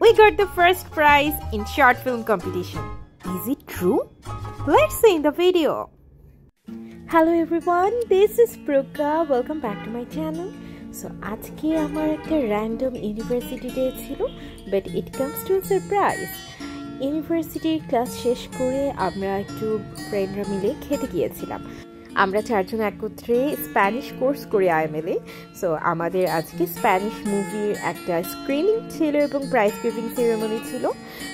We got the first prize in short film competition. Is it true? Let's see in the video. Hello everyone, this is Prokka. Welcome back to my channel. So আজকে আমার একটা random university day ছিল, but it comes to a surprise. University class শেষ করে আমরা একটু ফ্রেন্ডরা মিলে খেতে গিয়েছিলাম। আমরা চারজন একত্রে স্প্যানিশ কোর্স করে আইএমএল এ। সো আমাদের আজকে স্প্যানিশ মুভির একটা স্ক্রিনিং ছিল এবং প্রাইজ গিভিং সেরেমনি ছিল।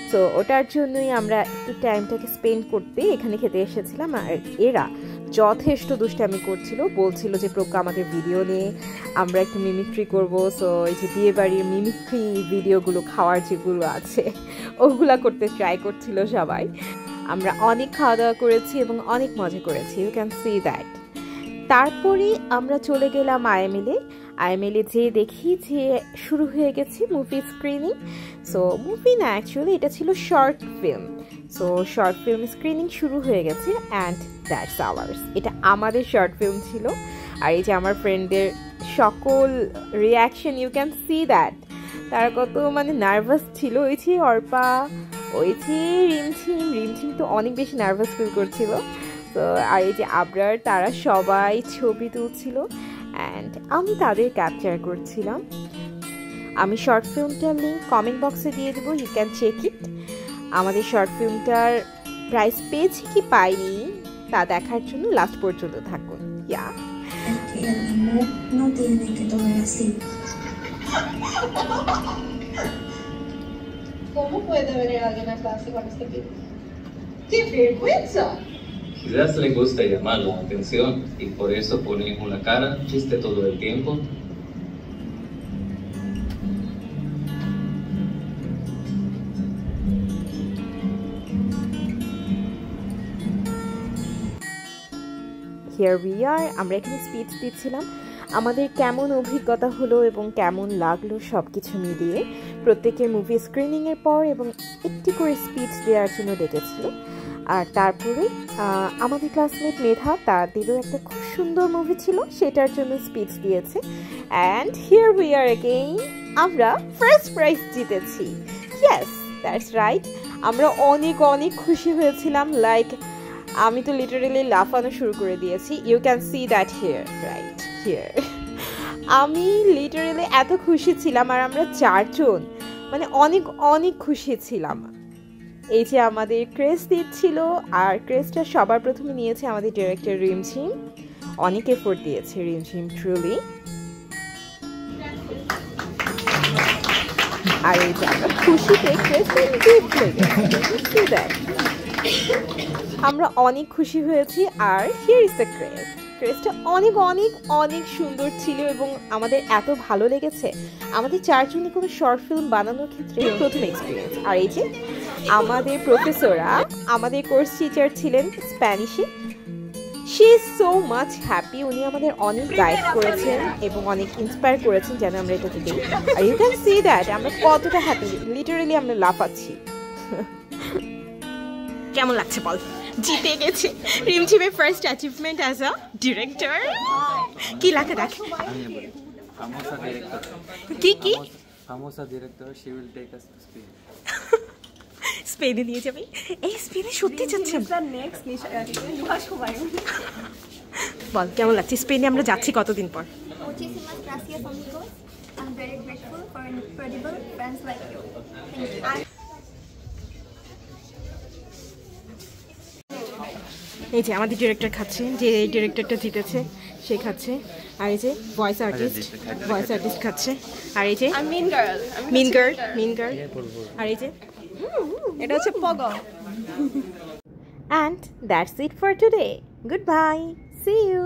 সো ওটার জন্যই আমরা একটু টাইমটাকে স্পেন্ড করতে এখানে খেতে এসেছিলাম। আর এরা যথেষ্ট দুষ্টামি করছিল, বলছিল যে প্রজ্ঞা আমাদের ভিডিও নিয়ে আমরা একটু মিমিক্রি করবো। সো এই যে বিয়ে বাড়ির মিমিক্রি ভিডিওগুলো খাওয়ার যেগুলো আছে ওগুলা করতে ট্রাই করছিল সবাই। আমরা অনেক খাওয়া দাওয়া করেছি এবং অনেক মজা করেছি, ইউ ক্যান সি দ্যাট। তারপরে আমরা চলে গেলাম আইএমএল এ যেয়ে দেখি যে শুরু হয়ে গেছে মুভি স্ক্রিনিং। সো মুভি না, অ্যাকচুয়ালি এটা ছিল short film. So short film screening শুরু হয়ে গেছে অ্যান্ড দ্যাটস আওয়ার্স। এটা আমাদের শর্ট ফিল্ম ছিল। আর এই যে আমার ফ্রেন্ডদের সকল reaction, you can see that. তারা কত নার্ভাস ছিল। ওই যে অর্পা, ওই যে রিমঝিম তো অনেক বেশি নার্ভাস ফিল করছিল। তো আর এই যে আবরার, তারা সবাই ছবি তুলছিল অ্যান্ড আমি তাদের ক্যাপচার করছিলাম। আমি শর্ট ফিল্মটার লিঙ্ক কমেন্ট বক্সে দিয়ে দেবো, ইউ ক্যান চেক ইট। আমাদের শর্ট ফিল্মটার প্রাইজ পেয়েছি কি পাইনি তা দেখার জন্য লাস্ট পর্যন্ত থাকুন। ইয়া ¿Cómo puede venir alguien a clase con este video? ¡Qué vergüenza! Quizás le gusta llamar la atención y por eso pone una cara chiste todo el tiempo. Here we are, আমরা এখানে speech দিচ্ছিলাম আমাদের কেমন অভিজ্ঞতা হলো এবং কেমন লাগলো সব কিছু মিলিয়ে। প্রত্যেকের মুভি স্ক্রিনিংয়ের পর এবং একটি করে স্পিচ দেওয়ার জন্য ডেকেছিল। আর তারপরে আমাদের ক্লাসমেট মেধা, তাদেরও একটা খুব সুন্দর মুভি ছিল, সেটার জন্য স্পিচ দিয়েছে। And here we are again, আমরা ফার্স্ট প্রাইজ জিতেছি। Yes, that's right. আমরা অনেক অনেক খুশি হয়েছিলাম। লাইক আমি তো লিটারেলি লাফানো শুরু করে দিয়েছি। You can see that here, right here. আমি লিটারেলি এত খুশি ছিলাম। আর আমরা চারজন অনেক অনেক খুশি ছিলাম। এই যে আমাদের ক্রেস্ট দিচ্ছিল, আর ক্রেস্টটা সবার প্রথমে নিয়েছে আমাদের ডিরেক্টর রিমঝিম। অনেক এফোর্ট দিয়েছে রিমঝিম, ট্রুলি। আর এই যে আমরা খুশিতে আমরা অনেক খুশি হয়েছি। আর হিয়ার ইজ দ্য ক্রেস্ট। ক্রেস্টটা অনেক অনেক অনেক সুন্দর ছিল এবং আমাদের এত ভালো লেগেছে। আমাদের চারজনই কোনো শর্ট ফিল্ম বানানোর ক্ষেত্রে প্রথম এক্সপিরিয়েন্স। আর এই যে আমাদের প্রফেসররা, আমাদের কোর্স টিচার ছিলেন স্প্যানিশে। She is so much happy. উনি আমাদের অনেক গাইড করেছেন এবং অনেক ইন্সপায়ার করেছেন যেন আমরা এটাকে দিই। আর ইউ ক্যান সি দ্যাট আমরা কতটা হ্যাপি, লিটারেলি আমরা লাফাচ্ছি। কেমন লাগছে বল? জিতে গেছে রিমঝিমের first achievement as a director. কি লাগে দেখ, কি famosa director, she will take us to Spain. স্পেনে নিয়ে যাবে। এই স্পেনে সত্যি যাচ্ছেন? বল কেমন লাগছে স্পেনে আমরা যাচ্ছি কতদিন পর? Muchísimas gracias amigos. I'm very grateful for incredible friends like you. এই যে আমাদের ডিরেক্টর খাচ্ছে, যে এই ডিরেক্টরটা জিতেছে সে খাচ্ছে। আর এই যে ভয়েস আর্টিস্ট খাচ্ছে। আর এই যে মিন গার্ল। আর এই যে এটা হচ্ছে পগো। And that's it for today. Goodbye. See you.